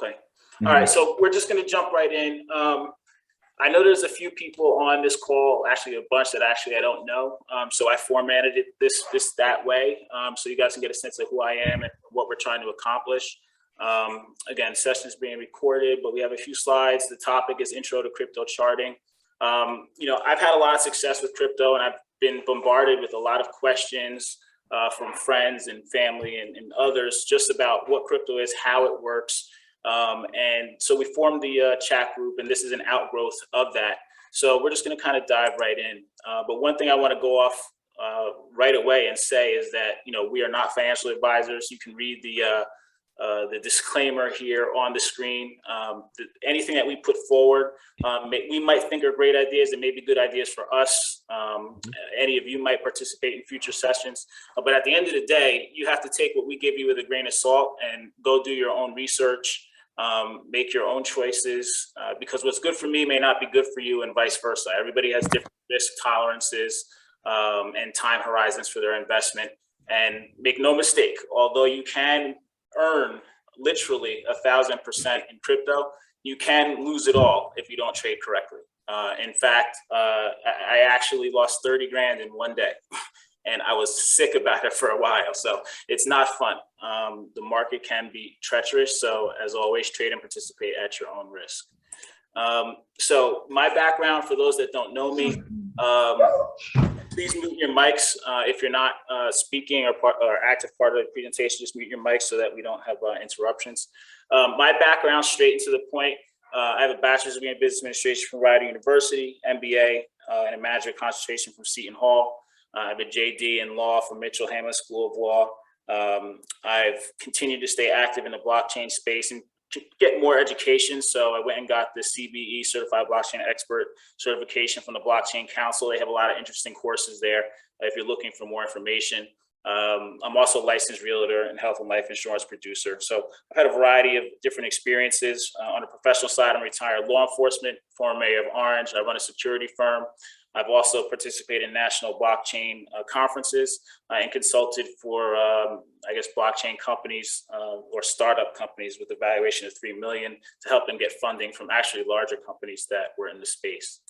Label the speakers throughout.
Speaker 1: Okay. All right.
Speaker 2: Mhm.
Speaker 1: So we're just going to jump right in. I know there's a few people on this call, actually a bunch that actually I don't know. So I formatted it this that way, so you guys can get a sense of who I am and what we're trying to accomplish. Again, session is being recorded, but we have a few slides. The topic is Intro to Crypto Charting. I've had a lot of success with crypto, and I've been bombarded with a lot of questions from friends and family and others just about what crypto is, how it works. And so we formed the chat group, and this is an outgrowth of that. So we're just going to kind of dive right in. But one thing I want to go off right away and say is that, we are not financial advisors. You can read the disclaimer here on the screen. Anything that we put forward, we might think are great ideas and maybe good ideas for us. Any of you might participate in future sessions, but at the end of the day, you have to take what we give you with a grain of salt and go do your own research, make your own choices, because what's good for me may not be good for you, and vice versa. Everybody has different risk tolerances and time horizons for their investment. And make no mistake, although you can earn literally 1,000% in crypto, you can lose it all if you don't trade correctly. In fact, I actually lost 30 grand in one day. And I was sick about it for a while. So it's not fun. The market can be treacherous. So as always, trade and participate at your own risk. So my background, for those that don't know me, please mute your mics. If you're not speaking or active part of the presentation, just mute your mics so that we don't have interruptions. My background, straight and to the point, I have a bachelor's degree in business administration from Rider University, MBA, and a management concentration from Seton Hall. I have a JD in law from Mitchell Hamlin School of Law. I've continued to stay active in the blockchain space and to get more education. So I went and got the CBE, Certified Blockchain Expert certification from the Blockchain Council. They have a lot of interesting courses there if you're looking for more information. I'm also a licensed realtor and health and life insurance producer. So I've had a variety of different experiences. On the professional side, I'm retired law enforcement, former mayor of Orange. I run a security firm. I've also participated in national blockchain conferences and consulted for, blockchain companies or startup companies with a valuation of $3 million to help them get funding from actually larger companies that were in the space.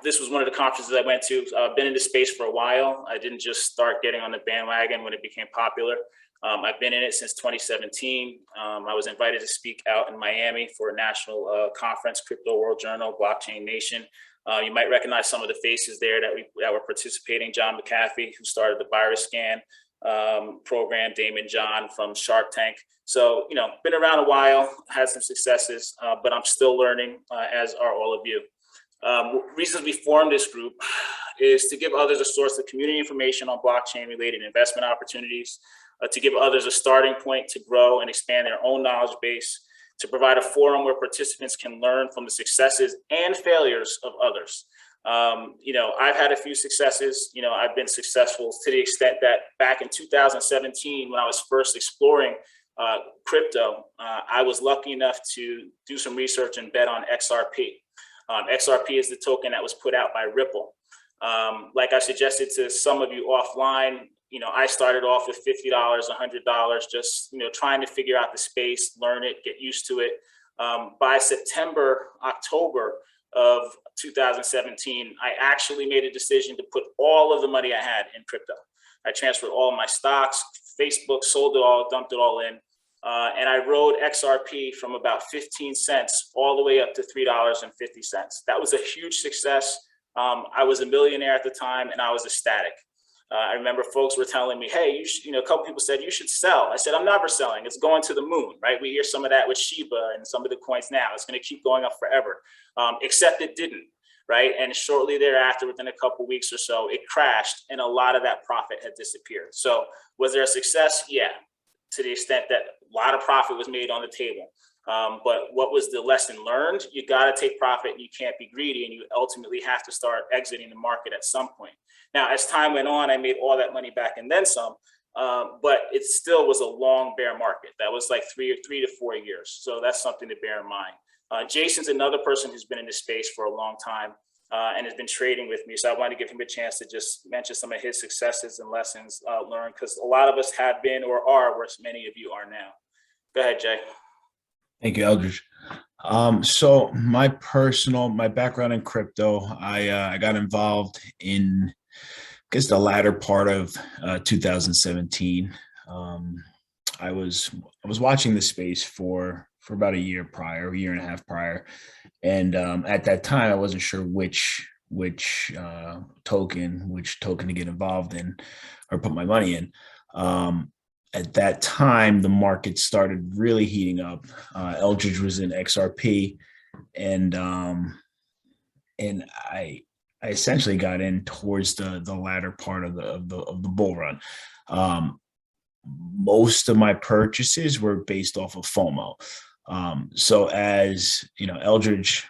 Speaker 1: This was one of the conferences I went to. I've been in the space for a while. I didn't just start getting on the bandwagon when it became popular. I've been in it since 2017. I was invited to speak out in Miami for a national conference, Crypto World Journal, Blockchain Nation. You might recognize some of the faces there that were participating. John McAfee, who started the Virus Scan program, Damon John from Shark Tank. So, been around a while, had some successes, but I'm still learning, as are all of you. Reasons we formed this group is to give others a source of community information on blockchain related investment opportunities, to give others a starting point to grow and expand their own knowledge base, to provide a forum where participants can learn from the successes and failures of others. I've had a few successes. I've been successful to the extent that back in 2017, when I was first exploring crypto, I was lucky enough to do some research and bet on XRP. XRP is the token that was put out by Ripple. Like I suggested to some of you offline, I started off with $50, $100, just, trying to figure out the space, learn it, get used to it. By September, October of 2017, I actually made a decision to put all of the money I had in crypto. I transferred all of my stocks, Facebook, sold it all, dumped it all in. And I rode XRP from about 15 cents all the way up to $3.50. That was a huge success. I was a millionaire at the time, and I was ecstatic. I remember folks were telling me, hey, a couple people said you should sell. I said, I'm never selling. It's going to the moon, right? We hear some of that with Shiba and some of the coins now. It's going to keep going up forever, except it didn't, right? And shortly thereafter, within a couple of weeks or so, it crashed, and a lot of that profit had disappeared. So was there a success? Yeah, to the extent that a lot of profit was made on the table. But what was the lesson learned? You got to take profit, and you can't be greedy, and you ultimately have to start exiting the market at some point. Now, as time went on, I made all that money back and then some, but it still was a long bear market. That was like 3 to 4 years. So that's something to bear in mind. Jason's another person who's been in this space for a long time and has been trading with me. So I wanted to give him a chance to just mention some of his successes and lessons learned, because a lot of us have been or are where many of you are now. Go ahead, Jay.
Speaker 2: Thank you, Eldridge. So my background in crypto, I got involved in, I guess, the latter part of 2017. Um, I was I was watching the space for about a year and a half prior, and at that time I wasn't sure which token to get involved in or put my money in. Um, at that time, the market started really heating up. Eldridge was in XRP, and and I essentially got in towards the latter part of the bull run. Um, Most of my purchases were based off of FOMO. So as you know, Eldridge,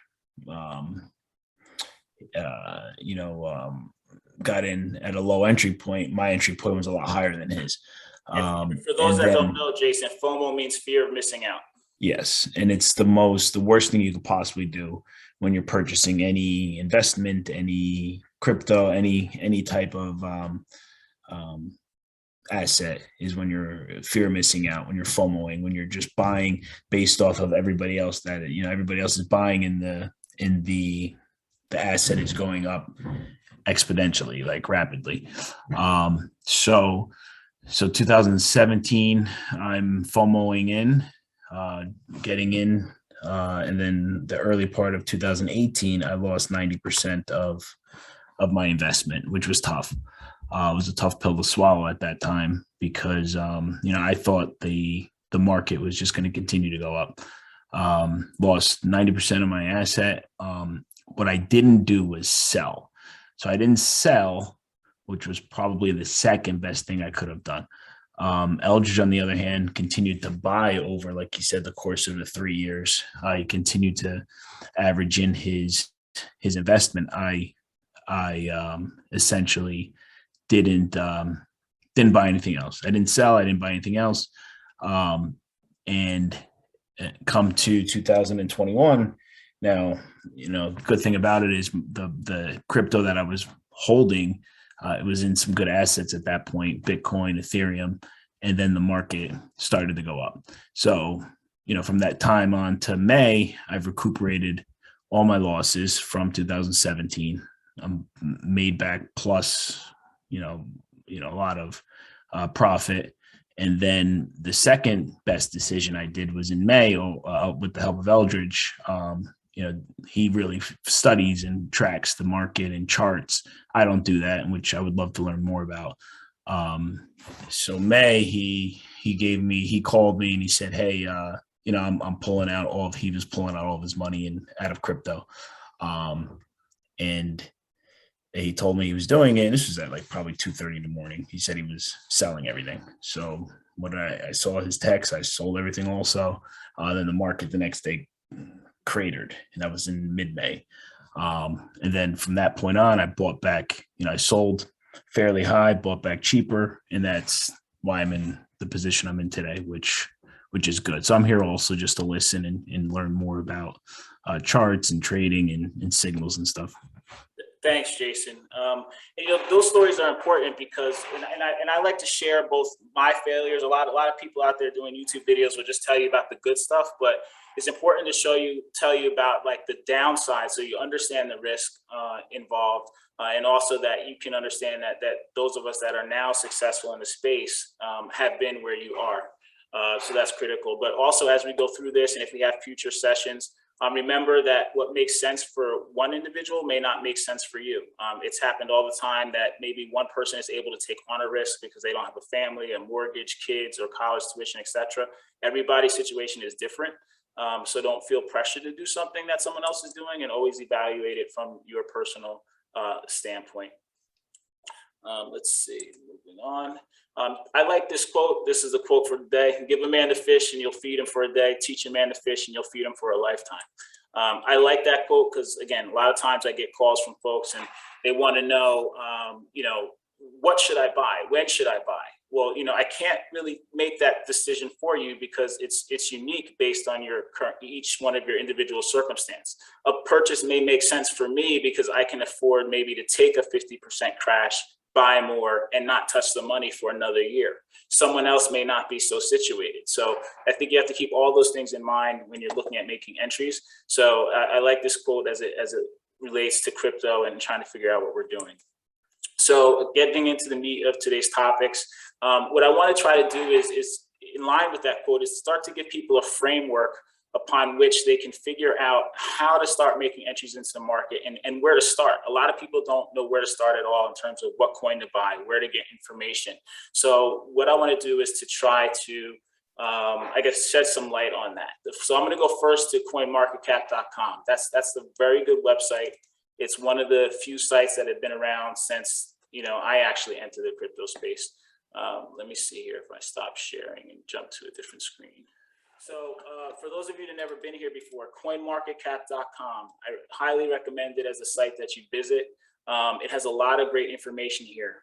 Speaker 2: um, got in at a low entry point. My entry point was a lot higher than his.
Speaker 1: And for those
Speaker 2: And
Speaker 1: that don't
Speaker 2: then
Speaker 1: know, Jason, FOMO means fear of missing out.
Speaker 2: yes, and it's the worst thing you could possibly do when you're purchasing any investment, any crypto, any type of um, asset is when you're fear missing out, when you're FOMOing, when you're just buying based off of everybody else that everybody else is buying in the asset is going up exponentially, like rapidly. Um, so so 2017, I'm FOMOing in, uh, getting in, and then the early part of 2018, I lost 90% of my investment, which was tough. It was a tough pill to swallow at that time because I thought the market was just going to continue to go up. Lost 90% of my asset. What I didn't do was sell. So I didn't sell, which was probably the second best thing I could have done. Eldridge, on the other hand, continued to buy over, like you said, the course of the 3 years. He continued to average in his investment. I essentially didn't buy anything else. I didn't sell. I didn't buy anything else. And come to 2021, now good thing about it is the crypto that I was holding, it was in some good assets at that point, Bitcoin, Ethereum, and then the market started to go up. So from that time on to May, I've recuperated all my losses from 2017. I'm made back plus a lot of profit. And then the second best decision I did was in May, with the help of Eldridge. He really studies and tracks the market and charts. I don't do that, which I would love to learn more about. So May, he called me and he said, "Hey, I'm pulling out he was pulling out all of his money out of crypto." And he told me he was doing it. And this was at like probably 2:30 in the morning. He said he was selling everything. So when I saw his text, I sold everything also. Then the market the next day cratered, and that was in mid-May. And then from that point on, I bought back. I sold fairly high, bought back cheaper, and that's why I'm in the position I'm in today, which is good. So I'm here also just to listen and learn more about charts and trading and signals and stuff.
Speaker 1: Thanks, Jason. Those stories are important because, and I like to share both my failures. A lot of people out there doing YouTube videos will just tell you about the good stuff, but it's important to tell you about like the downside, so you understand the risk involved, and also that you can understand that those of us that are now successful in the space have been where you are. So that's critical. But also, as we go through this, and if we have future sessions, remember that what makes sense for one individual may not make sense for you. It's happened all the time that maybe one person is able to take on a risk because they don't have a family, a mortgage, kids, or college tuition, etc. Everybody's situation is different. So don't feel pressure to do something that someone else is doing, and always evaluate it from your personal standpoint. Let's see, moving on. I like this quote. This is a quote for the day. Give a man the fish and you'll feed him for a day. Teach a man to fish and you'll feed him for a lifetime. I like that quote because, again, a lot of times I get calls from folks and they want to know, what should I buy? When should I buy? Well, I can't really make that decision for you because it's unique based on each one of your individual circumstance. A purchase may make sense for me because I can afford maybe to take a 50% crash, buy more, and not touch the money for another year. Someone else may not be so situated. So I think you have to keep all those things in mind when you're looking at making entries. So I like this quote as it relates to crypto and trying to figure out what we're doing. So getting into the meat of today's topics, what I want to try to do is in line with that quote, is start to give people a framework upon which they can figure out how to start making entries into the market and where to start. A lot of people don't know where to start at all in terms of what coin to buy, where to get information. So what I want to do is to try to, I guess, shed some light on that. So I'm going to go first to coinmarketcap.com. That's a very good website. It's one of the few sites that have been around since, I actually entered the crypto space. Let me see here if I stop sharing and jump to a different screen. So for those of you that have never been here before, coinmarketcap.com, I highly recommend it as a site that you visit. It has a lot of great information here.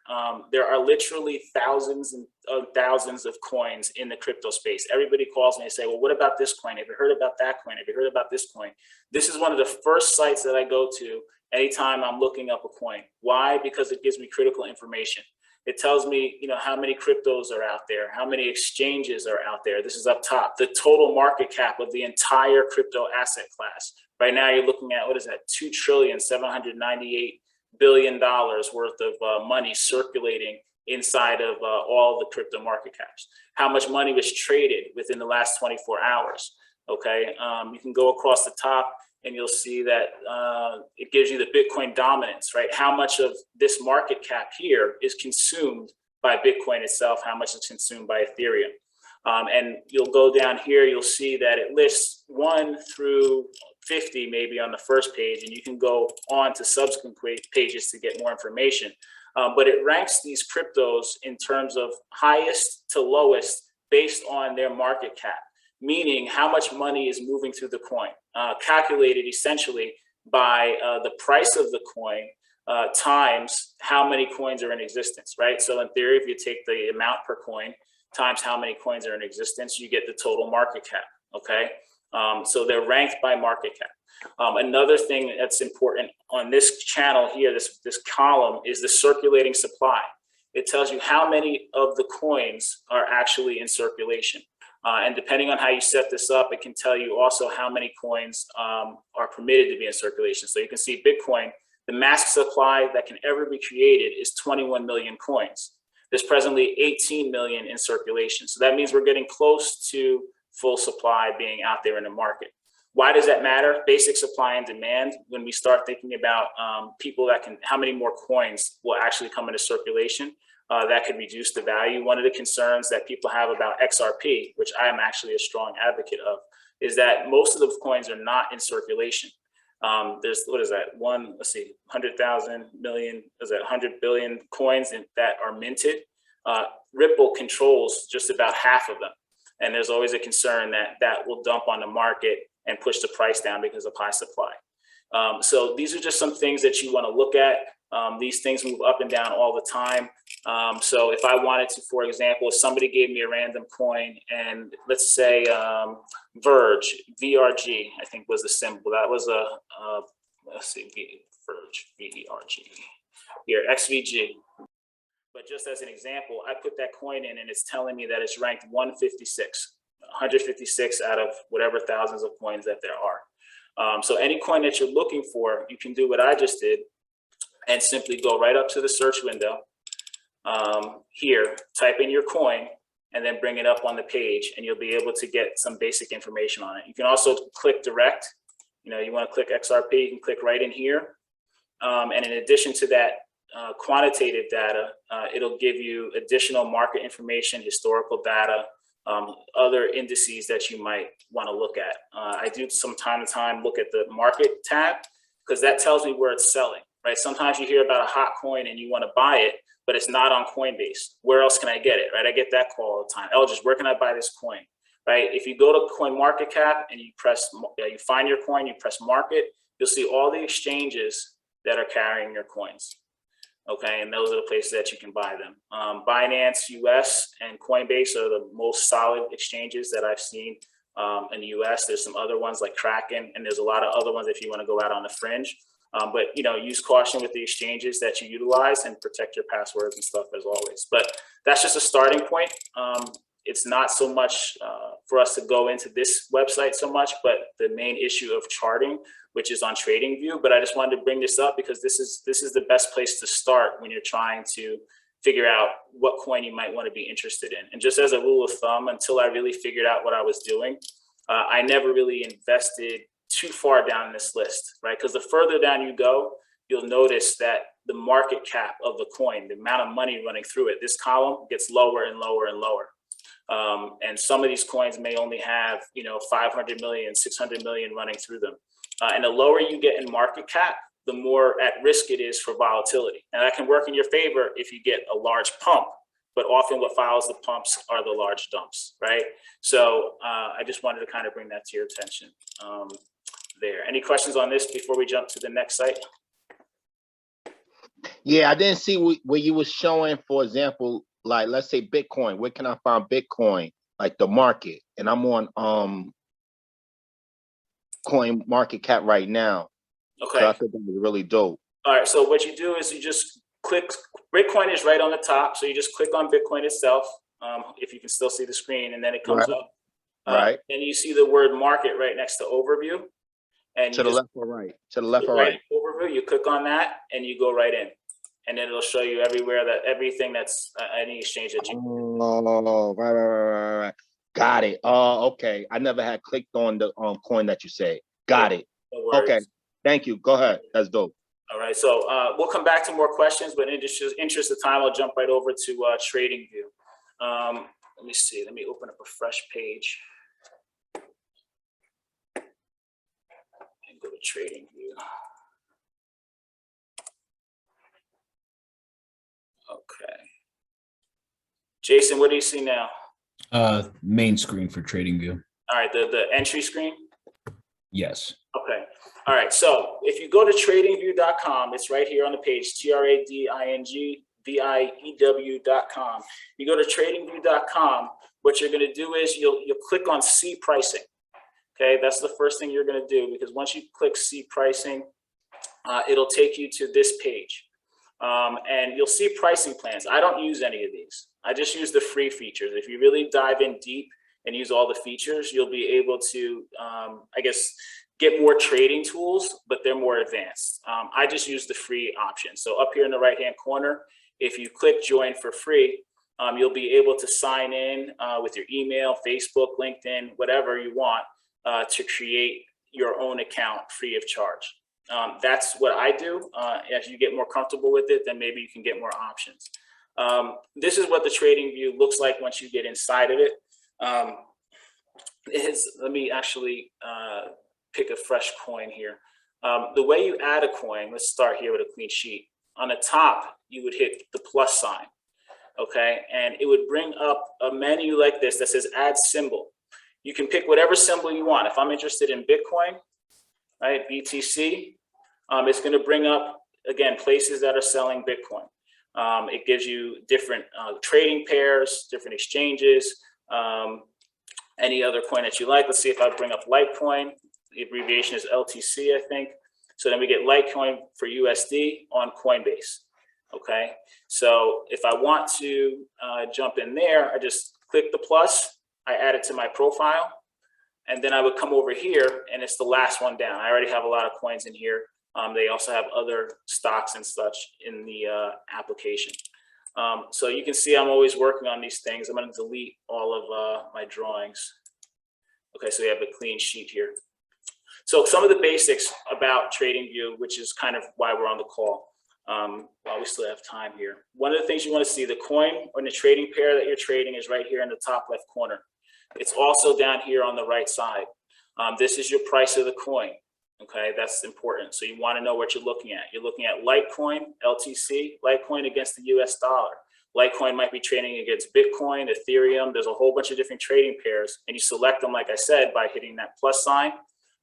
Speaker 1: There are literally thousands and thousands of coins in the crypto space. Everybody calls me and say, well, what about this coin? Have you heard about that coin? Have you heard about this coin? This is one of the first sites that I go to anytime I'm looking up a coin. Why? Because it gives me critical information. It tells me, how many cryptos are out there, how many exchanges are out there. This is up top, the total market cap of the entire crypto asset class. Right now, you're looking at, what is that, $2.798 billion worth of money circulating inside of all the crypto market caps. How much money was traded within the last 24 hours? Okay, you can go across the top and you'll see that it gives you the Bitcoin dominance, right? How much of this market cap here is consumed by Bitcoin itself, how much is consumed by Ethereum. And you'll go down here, you'll see that it lists 1 through 50 maybe on the first page, and you can go on to subsequent pages to get more information. But it ranks these cryptos in terms of highest to lowest based on their market cap, meaning how much money is moving through the coin, calculated essentially by the price of the coin times how many coins are in existence, right? So in theory, if you take the amount per coin times how many coins are in existence, you get the total market cap, okay? So they're ranked by market cap. Another thing that's important on this channel here, this column, is the circulating supply. It tells you how many of the coins are actually in circulation. And depending on how you set this up, it can tell you also how many coins are permitted to be in circulation. So you can see Bitcoin, the max supply that can ever be created is 21 million coins. There's presently 18 million in circulation. So that means we're getting close to full supply being out there in the market. Why does that matter? Basic supply and demand. When we start thinking about people that can, how many more coins will actually come into circulation, that could reduce the value. One of the concerns that people have about XRP, which I am actually a strong advocate of, is that most of the coins are not in circulation. There's, what is that? 100,000 million, is that 100 billion coins that are minted. Ripple controls just about half of them. And there's always a concern that that will dump on the market and push the price down because of high supply. So these are just some things that you want to look at. These things move up and down all the time. So if I wanted to, for example, if somebody gave me a random coin and let's say Verge, VRG, I think was the symbol. That was let's see, Verge, VRG, here, XVG. But just as an example, I put that coin in and it's telling me that it's ranked 156 out of whatever thousands of coins that there are. So any coin that you're looking for, you can do what I just did and simply go right up to the search window here, type in your coin, and then bring it up on the page, and you'll be able to get some basic information on it. You can also click direct. You want to click XRP, you can click right in here. And in addition to that quantitative data, it'll give you additional market information, historical data, other indices that you might want to look at. I do from time to time look at the market tab because that tells me where it's selling, right? Sometimes you hear about a hot coin and you want to buy it, but it's not on Coinbase. Where else can I get it, right? I get that call all the time. Eldridge, where can I buy this coin, right? If you go to CoinMarketCap and you find your coin, you press market, you'll see all the exchanges that are carrying your coins. Okay, and those are the places that you can buy them. Binance US and Coinbase are the most solid exchanges that I've seen in the US. There's some other ones like Kraken, and there's a lot of other ones if you want to go out on the fringe. But use caution with the exchanges that you utilize and protect your passwords and stuff as always. But that's just a starting point. It's not so much for us to go into this website so much, but the main issue of charting, which is on TradingView. But I just wanted to bring this up because this is the best place to start when you're trying to figure out what coin you might want to be interested in. And just as a rule of thumb, until I really figured out what I was doing, I never really invested too far down this list, right? Because the further down you go, you'll notice that the market cap of the coin, the amount of money running through it, this column gets lower and lower and lower. And some of these coins may only have, 500 million, 600 million running through them. And the lower you get in market cap, the more at risk it is for volatility. And that can work in your favor if you get a large pump, but often what follows the pumps are the large dumps, right? So I just wanted to kind of bring that to your attention there. Any questions on this before we jump to the next site?
Speaker 3: Yeah, I didn't see where you was showing, for example, like let's say Bitcoin. Where can I find Bitcoin? Like the market, and I'm on Coin Market Cap right now.
Speaker 1: Okay.
Speaker 3: So I thought that was really dope.
Speaker 1: All right. So what you do is you just click. Bitcoin is right on the top, so you just click on Bitcoin itself. If you can still see the screen, and then it comes up.
Speaker 3: Right.
Speaker 1: And you see the word market right next to overview. And
Speaker 3: to the left or right? To the left or right?
Speaker 1: Overview. You click on that, and you go right in, and then it'll show you everything that's any exchange that you.
Speaker 3: Oh, right. Got it. Oh, okay. I never had clicked on the coin that you said. Got it.
Speaker 1: No
Speaker 3: okay. Thank you. Go ahead. That's dope.
Speaker 1: All right. So we'll come back to more questions, but in the interest of time, I'll jump right over to TradingView. Let me see. Let me open up a fresh page and go to TradingView. Okay. Jason, what do you see now?
Speaker 2: Main screen for TradingView.
Speaker 1: All right, the entry screen?
Speaker 2: Yes.
Speaker 1: Okay. All right. So if you go to tradingview.com, it's right here on the page, TradingView.com. You go to tradingview.com, what you're going to do is you'll click on see pricing. Okay, that's the first thing you're going to do, because once you click see pricing, it'll take you to this page. And you'll see pricing plans. I don't use any of these. I just use the free features. If you really dive in deep and use all the features, you'll be able to, I guess, get more trading tools, but they're more advanced. I just use the free option. So up here in the right-hand corner, if you click join for free, you'll be able to sign in with your email, Facebook, LinkedIn, whatever you want to create your own account free of charge. That's what I do. As you get more comfortable with it, then maybe you can get more options. This is what the TradingView looks like once you get inside of it. Let me actually pick a fresh coin here. The way you add a coin, let's start here with a clean sheet. On the top, you would hit the plus sign, okay? And it would bring up a menu like this that says add symbol. You can pick whatever symbol you want. If I'm interested in Bitcoin, right, BTC, it's going to bring up, again, places that are selling Bitcoin. It gives you different trading pairs, different exchanges, any other coin that you like. Let's see if I bring up Litecoin. The abbreviation is LTC, I think. So then we get Litecoin for USD on Coinbase. Okay. So if I want to jump in there, I just click the plus, I add it to my profile, and then I would come over here and it's the last one down. I already have a lot of coins in here. They also have other stocks and such in the application. So you can see I'm always working on these things. I'm going to delete all of my drawings. Okay, so we have a clean sheet here. So some of the basics about TradingView, which is kind of why we're on the call, while we still have time here. One of the things you want to see, the coin or the trading pair that you're trading is right here in the top left corner. It's also down here on the right side. This is your price of the coin. Okay, that's important. So you want to know what you're looking at. You're looking at Litecoin, LTC, Litecoin against the US dollar. Litecoin might be trading against Bitcoin, Ethereum. There's a whole bunch of different trading pairs. And you select them, like I said, by hitting that plus sign,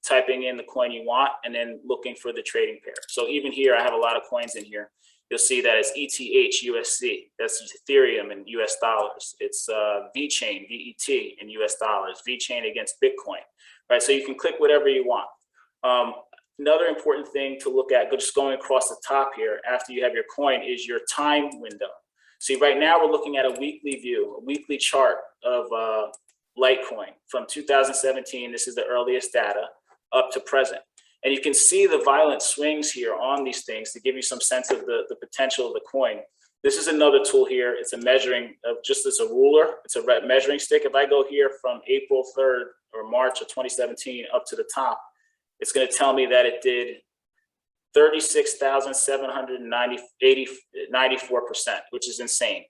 Speaker 1: typing in the coin you want, and then looking for the trading pair. So even here, I have a lot of coins in here. You'll see that it's ETH, USD. That's Ethereum in US dollars. It's VeChain, VET in US dollars. VeChain against Bitcoin, right? So you can click whatever you want. another important thing to look at, just going across the top here after you have your coin, is your time window. See, right now we're looking at a weekly view, a weekly chart of Litecoin from 2017. This is the earliest data up to present. And you can see the violent swings here on these things to give you some sense of the potential of the coin. This is another tool here. It's a measuring of just as a ruler. It's a measuring stick. If I go here from April 3rd or March of 2017 up to the top, it's going to tell me that it did 36,794%, which is insane,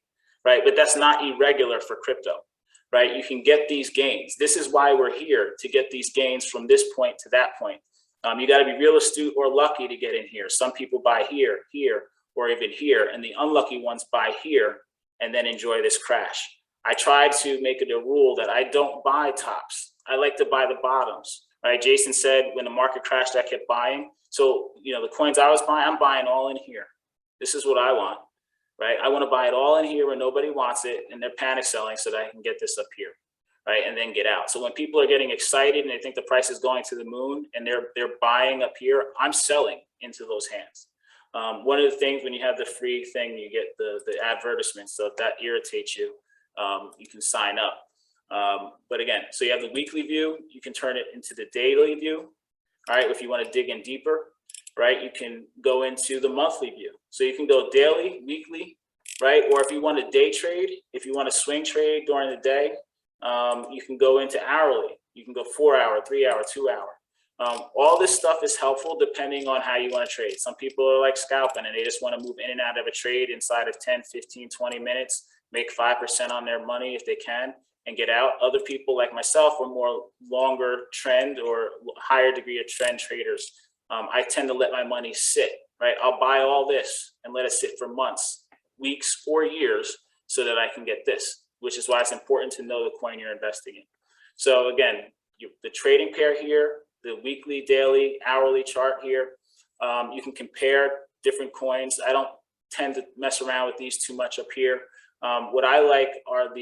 Speaker 1: right? But that's not irregular for crypto, right? You can get these gains. This is why we're here, to get these gains from this point to that point. You got to be real astute or lucky to get in here. Some people buy here, here, or even here, and the unlucky ones buy here and then enjoy this crash. I try to make it a rule that I don't buy tops. I like to buy the bottoms, right? Jason said when the market crashed, I kept buying. So, you know, the coins I was buying, I'm buying all in here. This is what I want, right? I want to buy it all in here where nobody wants it, and they're panic selling so that I can get this up here, right? And then get out. So when people are getting excited and they think the price is going to the moon and they're buying up here, I'm selling into those hands. One of the things when you have the free thing, you get the advertisements. So if that irritates you, you can sign up. But again, so you have the weekly view, you can turn it into the daily view. All right, if you want to dig in deeper, right, you can go into the monthly view. So you can go daily, weekly, right? Or if you want to day trade, if you want to swing trade during the day, you can go into hourly. You can go 4 hour, 3 hour, 2 hour. All this stuff is helpful depending on how you want to trade. Some people are like scalping and they just want to move in and out of a trade inside of 10, 15, 20 minutes, make 5% on their money if they can, and get out. Other people like myself are more longer trend or higher degree of trend traders. I tend to let my money sit, right? I'll buy all this and let it sit for months, weeks, or years so that I can get this, which is why it's important to know the coin you're investing in. So again, the trading pair here, the weekly, daily, hourly chart here, you can compare different coins. I don't tend to mess around with these too much up here. What I like are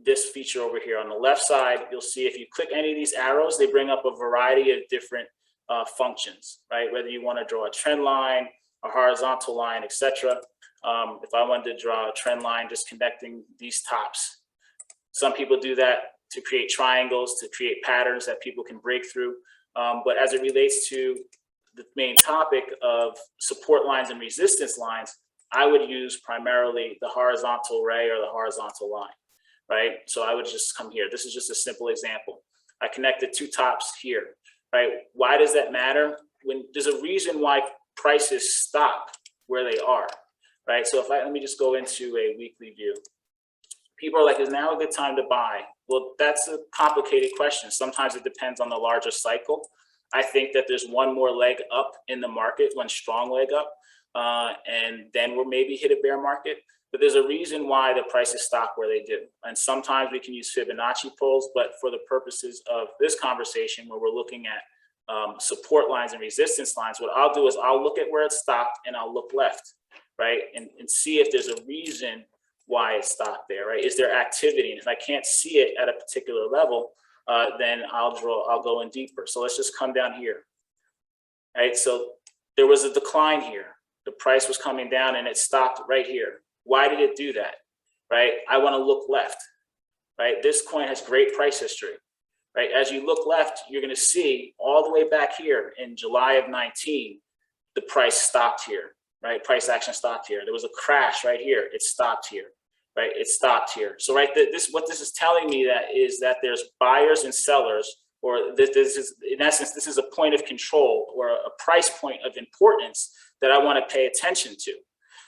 Speaker 1: this feature over here on the left side. You'll see if you click any of these arrows, they bring up a variety of different functions, right? Whether you want to draw a trend line, a horizontal line, etc. If I wanted to draw a trend line just connecting these tops, some people do that to create triangles, to create patterns that people can break through. But as it relates to the main topic of support lines and resistance lines, I would use primarily the horizontal ray or the horizontal line, right? So I would just come here. This is just a simple example. I connected two tops here, right? Why does that matter? When there's a reason why prices stop where they are, right? So let me just go into a weekly view. People are like, is now a good time to buy? Well, that's a complicated question. Sometimes it depends on the larger cycle. I think that there's one more leg up in the market, one strong leg up, and then we'll maybe hit a bear market. But there's a reason why the prices stop where they do. And sometimes we can use Fibonacci pulls, but for the purposes of this conversation where we're looking at support lines and resistance lines, what I'll do is I'll look at where it stopped and I'll look left, right? And see if there's a reason why it stopped there, right? Is there activity? And if I can't see it at a particular level, then I'll go in deeper. So let's just come down here, right? So there was a decline here. The price was coming down and it stopped right here. Why did it do that, right? I want to look left, right? This coin has great price history, right? As you look left, you're going to see all the way back here in July of 19, the price stopped here, right? Price action stopped here. There was a crash right here. It stopped here, right? It stopped here. So what this is telling me is that there's buyers and sellers, or this is, in essence, this is a point of control or a price point of importance that I want to pay attention to.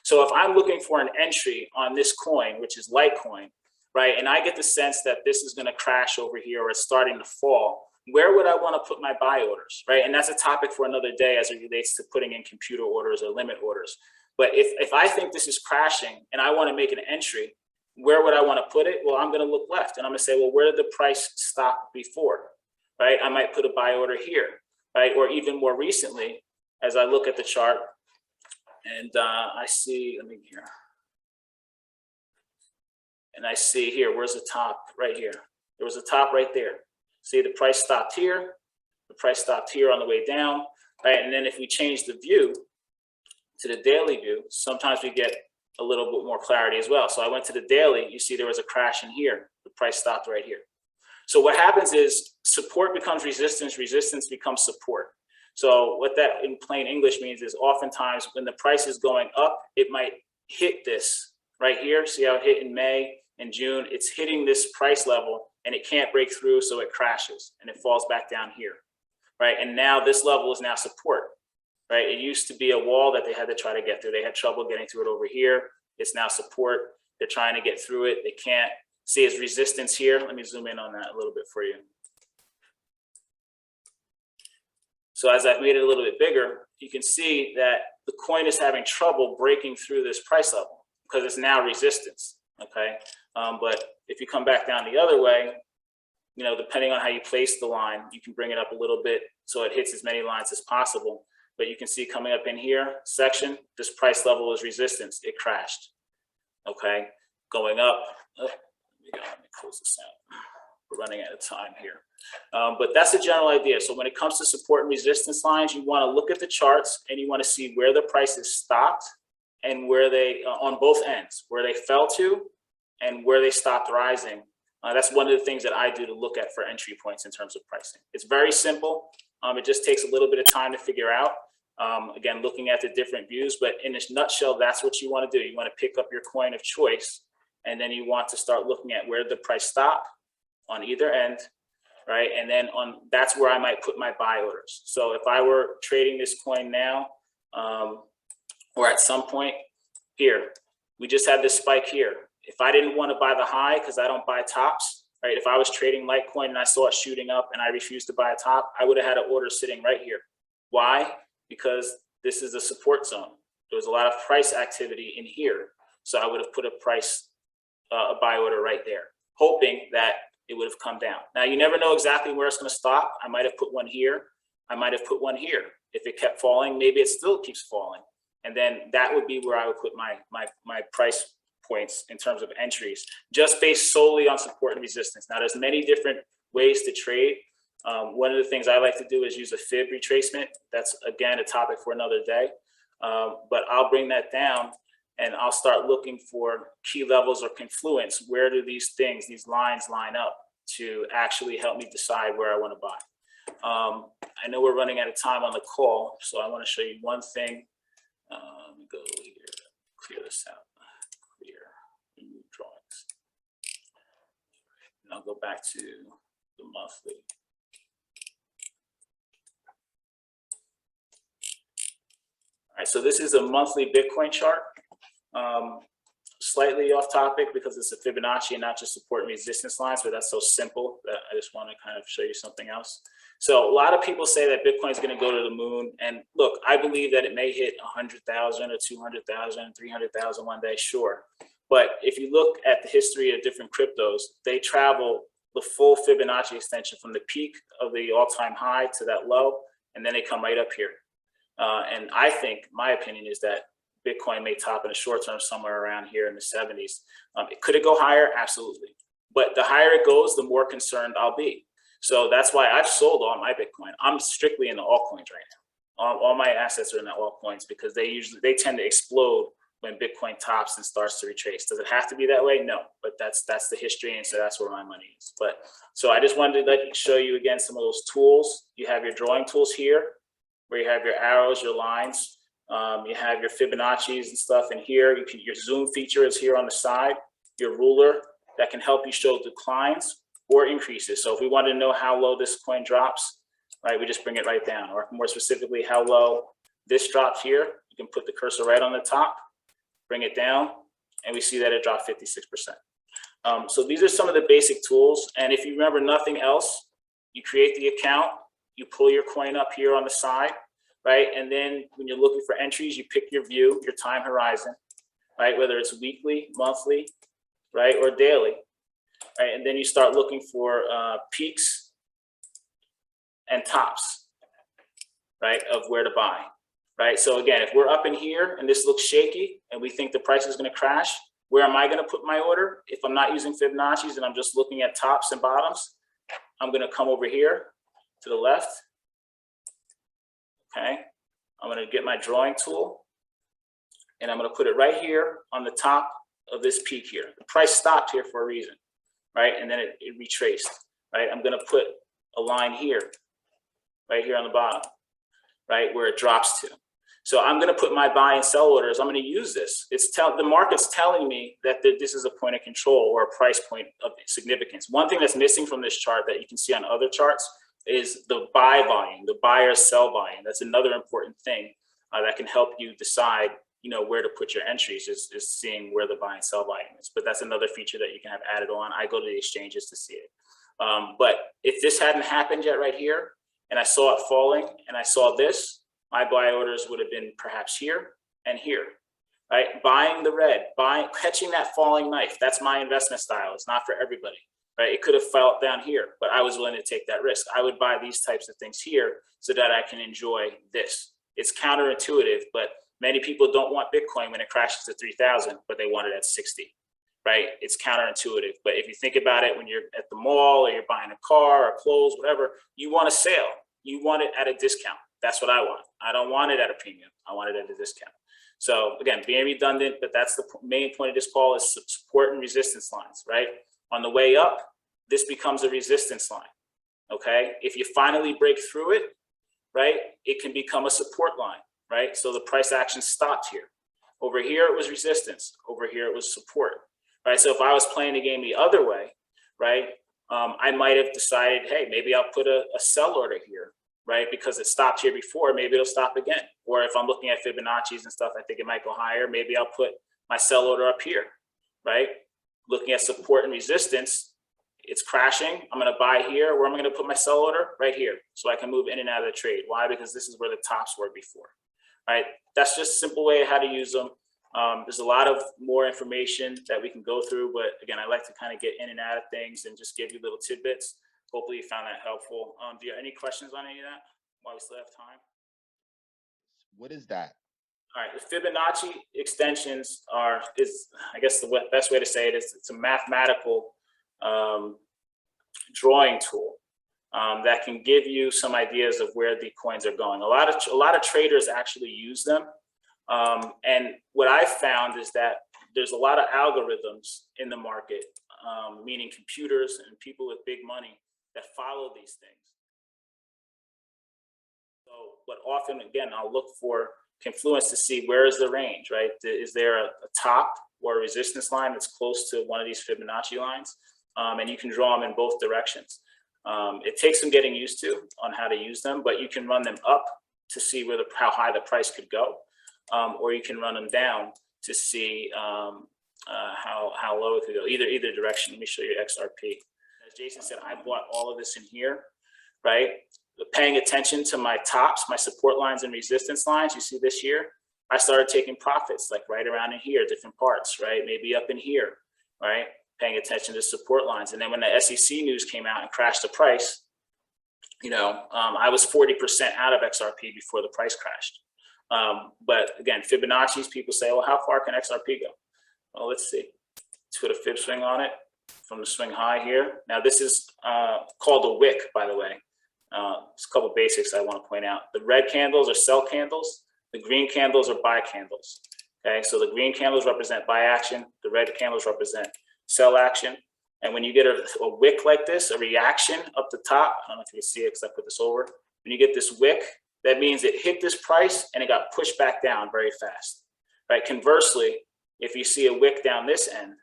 Speaker 1: So if I'm looking for an entry on this coin, which is Litecoin, right, and I get the sense that this is going to crash over here or it's starting to fall, where would I want to put my buy orders, right? And that's a topic for another day as it relates to putting in computer orders or limit orders. But if I think this is crashing and I want to make an entry, where would I want to put it? Well, I'm going to look left and I'm going to say, well, where did the price stop before, right? I might put a buy order here, right? Or even more recently, as I look at the chart, and I see, let me here. And I see here, where's the top? Right here. There was a top right there. See, the price stopped here. The The price stopped here on the way down, right? And then if we change the view to the daily view, sometimes we get a little bit more clarity as well. So I went to the daily, you see there was a crash in here. The price stopped right here. So what happens is support becomes resistance, resistance becomes support. So what that in plain English means is oftentimes when the price is going up, it might hit this right here. See how it hit in May and June? It's hitting this price level and it can't break through, so it crashes and it falls back down here, right? And now this level is now support, right? It used to be a wall that they had to try to get through. They had trouble getting through it over here. It's now support. They're trying to get through it. They can't. See its resistance here. Let me zoom in on that a little bit for you. So as I've made it a little bit bigger, you can see that the coin is having trouble breaking through this price level because it's now resistance, okay? But if you come back down the other way, you know, depending on how you place the line, you can bring it up a little bit so it hits as many lines as possible. But you can see coming up in here section, this price level is resistance. It crashed, okay? Going up, let me close this out. We're running out of time here. But that's the general idea. So when it comes to support and resistance lines, you want to look at the charts and you want to see where the prices stopped and where they, on both ends, where they fell to and where they stopped rising. That's one of the things that I do to look at for entry points in terms of pricing. It's very simple. It just takes a little bit of time to figure out. Again, looking at the different views, but in a nutshell, that's what you want to do. You want to pick up your coin of choice. And then you want to start looking at where the price stop on either end, right? And then that's where I might put my buy orders. So if I were trading this coin now, or at some point here, we just had this spike here. If I didn't want to buy the high, because I don't buy tops, right? If I was trading Litecoin and I saw it shooting up and I refused to buy a top, I would have had an order sitting right here. Why? Because this is a support zone. There was a lot of price activity in here. So I would have put a buy order right there, hoping that it would have come down. Now, you never know exactly where it's going to stop. I might have put one here. I might have put one here. If it kept falling, maybe it still keeps falling. And then that would be where I would put my price points in terms of entries, just based solely on support and resistance. Now, there's many different ways to trade. One of the things I like to do is use a fib retracement. That's, again, a topic for another day. But I'll bring that down and I'll start looking for key levels or confluence. Where do these things, these lines line up to actually help me decide where I want to buy? I know we're running out of time on the call, so I want to show you one thing. Let me go here, clear this out, clear, remove drawings. And I'll go back to the monthly. All right, so this is a monthly Bitcoin chart. Slightly off topic because it's a Fibonacci and not just support and resistance lines, but that's so simple that I just want to kind of show you something else. So a lot of people say that Bitcoin is going to go to the moon. And look, I believe that it may hit 100,000 or 200,000, 300,000 one day, sure. But if you look at the history of different cryptos, they travel the full Fibonacci extension from the peak of the all-time high to that low, and then they come right up here. And I think, my opinion is that Bitcoin may top in the short term somewhere around here in the 70s. Could it go higher? Absolutely. But the higher it goes, the more concerned I'll be. So that's why I've sold all my Bitcoin. I'm strictly in the altcoins right now. All my assets are in the altcoins because they tend to explode when Bitcoin tops and starts to retrace. Does it have to be that way? No, but that's the history, and so that's where my money is. But so I just wanted to show you again some of those tools. You have your drawing tools here, where you have your arrows, your lines. You have your Fibonacci's and stuff in here. Your zoom feature is here on the side. Your ruler that can help you show declines or increases. So if we want to know how low this coin drops, right, we just bring it right down. Or more specifically, how low this drops here, you can put the cursor right on the top, bring it down, and we see that it dropped 56%. So these are some of the basic tools. And if you remember nothing else, you create the account, you pull your coin up here on the side, right? And then when you're looking for entries, you pick your view, your time horizon, right? Whether it's weekly, monthly, right? Or daily, right? And then you start looking for peaks and tops, right? Of where to buy, right? So again, if we're up in here and this looks shaky and we think the price is going to crash, where am I going to put my order? If I'm not using Fibonacci's and I'm just looking at tops and bottoms, I'm going to come over here to the left Okay, I'm gonna get my drawing tool and I'm gonna put it right here on the top of this peak here. The price stopped here for a reason, right? And then it retraced, right? I'm gonna put a line here, right here on the bottom, right, where it drops to. So I'm going to put my buy and sell orders. I'm going to use this. The market's telling me that this is a point of control or a price point of significance. One thing that's missing from this chart that you can see on other charts is the buy volume, the buy or sell volume. That's another important thing that can help you decide, where to put your entries is seeing where the buy and sell volume is. But that's another feature that you can have added on. I go to the exchanges to see it. But if this hadn't happened yet right here, and I saw it falling and I saw this, my buy orders would have been perhaps here and here, right? Buying the red, catching that falling knife. That's my investment style. It's not for everybody, right? It could have fell down here, but I was willing to take that risk. I would buy these types of things here so that I can enjoy this. It's counterintuitive, but many people don't want Bitcoin when it crashes to 3,000, but they want it at 60, right? It's counterintuitive. But if you think about it, when you're at the mall or you're buying a car or clothes, whatever, you want a sale. You want it at a discount. That's what I want. I don't want it at a premium. I want it at a discount. So again, being redundant, but that's the main point of this call is support and resistance lines, right? On the way up, this becomes a resistance line, okay? If you finally break through it, right, it can become a support line, right? So the price action stopped here. Over here, it was resistance. Over here, it was support, right? So if I was playing the game the other way, right, I might have decided, hey, maybe I'll put a sell order here, right? Because it stopped here before, maybe it'll stop again. Or if I'm looking at Fibonacci's and stuff, I think it might go higher. Maybe I'll put my sell order up here, right? Looking at support and resistance, it's crashing. I'm going to buy here. Where am I going to put my sell order? Right here. So I can move in and out of the trade. Why? Because this is where the tops were before, right? That's just a simple way of how to use them. There's a lot of more information that we can go through, but again, I like to kind of get in and out of things and just give you little tidbits. Hopefully you found that helpful. Do you have any questions on any of that while we still have time?
Speaker 3: What is that?
Speaker 1: All right, the Fibonacci extensions is I guess the best way to say it is it's a mathematical drawing tool that can give you some ideas of where the coins are going. A lot of traders actually use them. And what I found is that there's a lot of algorithms in the market, meaning computers and people with big money that follow these things. So, but often, again, I'll look for confluence to see where is the range, right? Is there a top or a resistance line that's close to one of these Fibonacci lines? And you can draw them in both directions. It takes some getting used to on how to use them, but you can run them up to see how high the price could go. Or you can run them down to see how low it could go. Either direction. Let me show you XRP. As Jason said, I bought all of this in here, right? Paying attention to my tops, my support lines and resistance lines. You see this here. I started taking profits like right around in here, different parts, right? Maybe up in here, right? Paying attention to support lines. And then when the SEC news came out and crashed the price, I was 40% out of XRP before the price crashed. But again, Fibonacci's, people say, well, how far can XRP go? Well, let's see. Let's put a fib swing on it from the swing high here. Now this is called a wick, by the way. Just a couple of basics I want to point out. The red candles are sell candles. The green candles are buy candles. Okay, so the green candles represent buy action. The red candles represent sell action. And when you get a wick like this, a reaction up the top, I don't know if you can see it because I put this over. When you get this wick, that means it hit this price and it got pushed back down very fast, right? Conversely, if you see a wick down this end,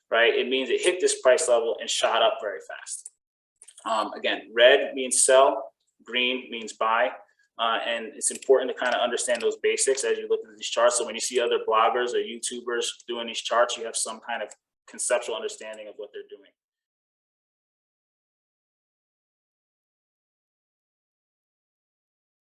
Speaker 1: right, it means it hit this price level and shot up very fast. Again, red means sell, green means buy, and it's important to kind of understand those basics as you look at these charts. So when you see other bloggers or YouTubers doing these charts, you have some kind of conceptual understanding of what they're